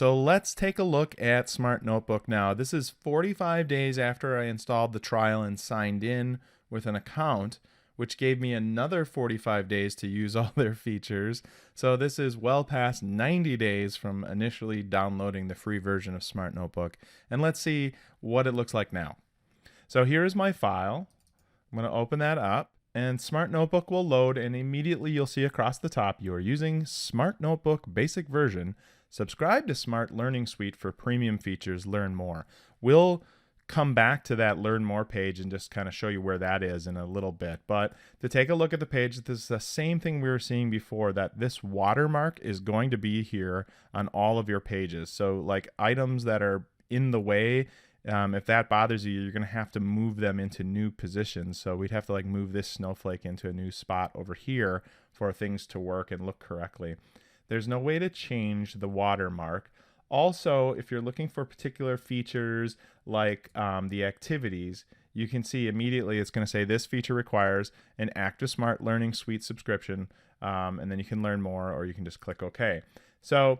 so let's take a look at Smart Notebook now. This is 45 days after I installed the trial and signed in with an account, which gave me another 45 days to use all their features. So this is well past 90 days from initially downloading the free version of Smart Notebook. And let's see what it looks like now. So here is my file. I'm going to open that up, and Smart Notebook will load, and immediately you'll see across the top, you are using Smart Notebook basic version. Subscribe to Smart Learning Suite for premium features. Learn more. We'll come back to that Learn More page and just kind of show you where that is in a little bit. But to take a look at the page, this is the same thing we were seeing before, that this watermark is going to be here on all of your pages. So like items that are in the way, if that bothers you, you're going to have to move them into new positions. So we'd have to like move this snowflake into a new spot over here for things to work and look correctly. There's no way to change the watermark. Also, if you're looking for particular features like the activities, you can see immediately it's going to say this feature requires an active Smart Learning Suite subscription, and then you can learn more, or you can just click OK. So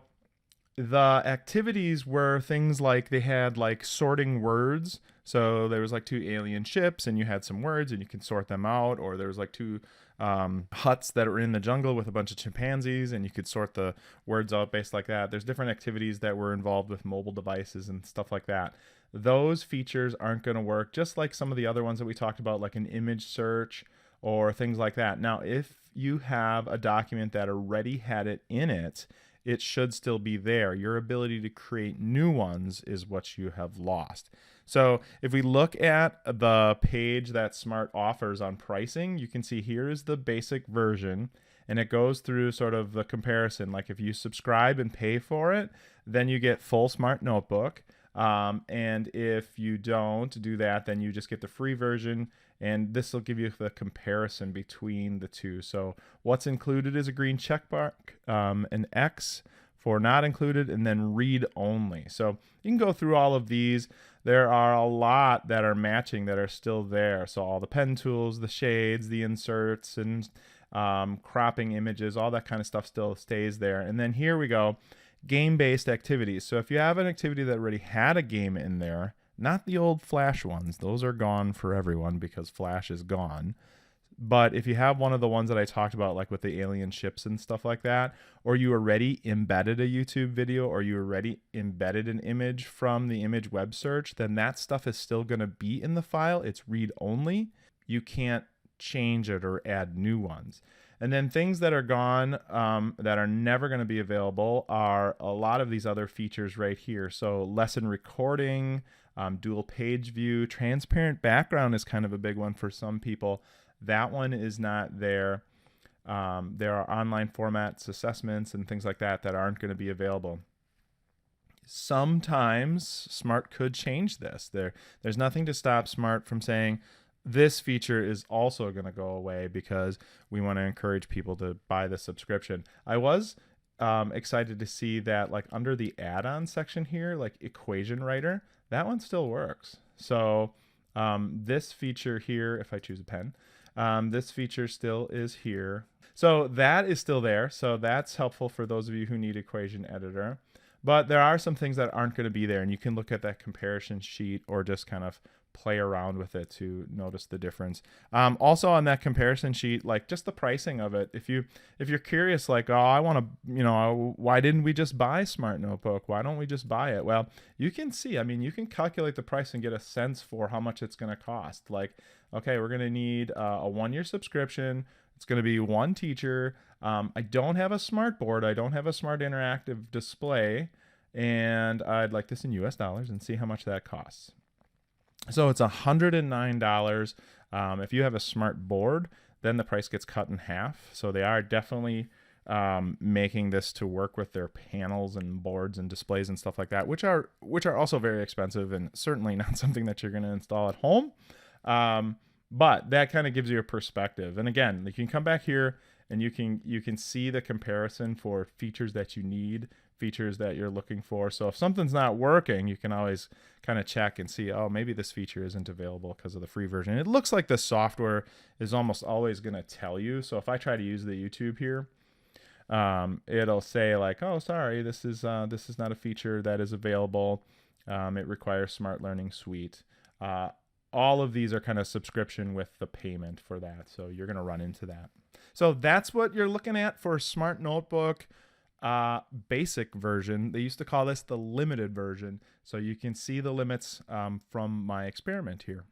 the activities were things like they had like sorting words. So there was like 2 alien ships and you had some words and you can sort them out, or there was like 2 huts that were in the jungle with a bunch of chimpanzees and you could sort the words out based like that. There's different activities that were involved with mobile devices and stuff like that. Those features aren't going to work, just like some of the other ones that we talked about, like an image search or things like that. Now, if you have a document that already had it in it, it should still be there. Your ability to create new ones is what you have lost. So if we look at the page that Smart offers on pricing, you can see here is the basic version, and it goes through sort of the comparison. Like if you subscribe and pay for it, then you get full Smart Notebook. And if you don't do that, then you just get the free version, and this will give you the comparison between the two. So what's included is a green check mark, an X for not included, and then read only. So you can go through all of these. There are a lot that are matching that are still there. So all the pen tools, the shades, the inserts, and cropping images, all that kind of stuff still stays there. And then here we go. Game-based activities. So if you have an activity that already had a game in there, not the old Flash ones, those are gone for everyone because Flash is gone. But if you have one of the ones that I talked about, like with the alien ships and stuff like that, or you already embedded a YouTube video, or you already embedded an image from the image web search, then that stuff is still going to be in the file. It's read only. You can't change it or add new ones. And then things that are gone, that are never going to be available, are a lot of these other features right here. So lesson recording, dual page view, transparent background is kind of a big one for some people. That one is not there. There are online formats, assessments, and things like that that aren't going to be available. Sometimes Smart could change this. There's nothing to stop Smart from saying, this feature is also going to go away because we want to encourage people to buy the subscription. I was excited to see that like under the add-on section here, like equation writer, that one still works. So this feature here, if I choose a pen, this feature still is here. So that is still there. So that's helpful for those of you who need equation editor. But there are some things that aren't going to be there, and you can look at that comparison sheet or just kind of play around with it to notice the difference. Also on that comparison sheet, like just the pricing of it, if you're curious, like, oh, I want to, why didn't we just buy Smart Notebook? Why don't we just buy it? Well, you can see, I mean, you can calculate the price and get a sense for how much it's going to cost. Like, okay, we're going to need a 1-year subscription. It's going to be 1 teacher. I don't have a smart board. I don't have a smart interactive display, and I'd like this in US dollars and see how much that costs. So it's $109. If you have a smart board, then the price gets cut in half. So they are definitely making this to work with their panels and boards and displays and stuff like that, which are also very expensive and certainly not something that you're going to install at home. But that kind of gives you a perspective. And again, you can come back here and you can see the comparison for features that you need, features that you're looking for. So if something's not working, you can always kind of check and see, oh, maybe this feature isn't available because of the free version. It looks like the software is almost always going to tell you. So if I try to use the YouTube here, it'll say like, oh, sorry, this is not a feature that is available. It requires Smart Learning Suite. All of these are kind of subscription with the payment for that. So you're going to run into that. So that's what you're looking at for Smart Notebook basic version. They used to call this the limited version. So you can see the limits from my experiment here.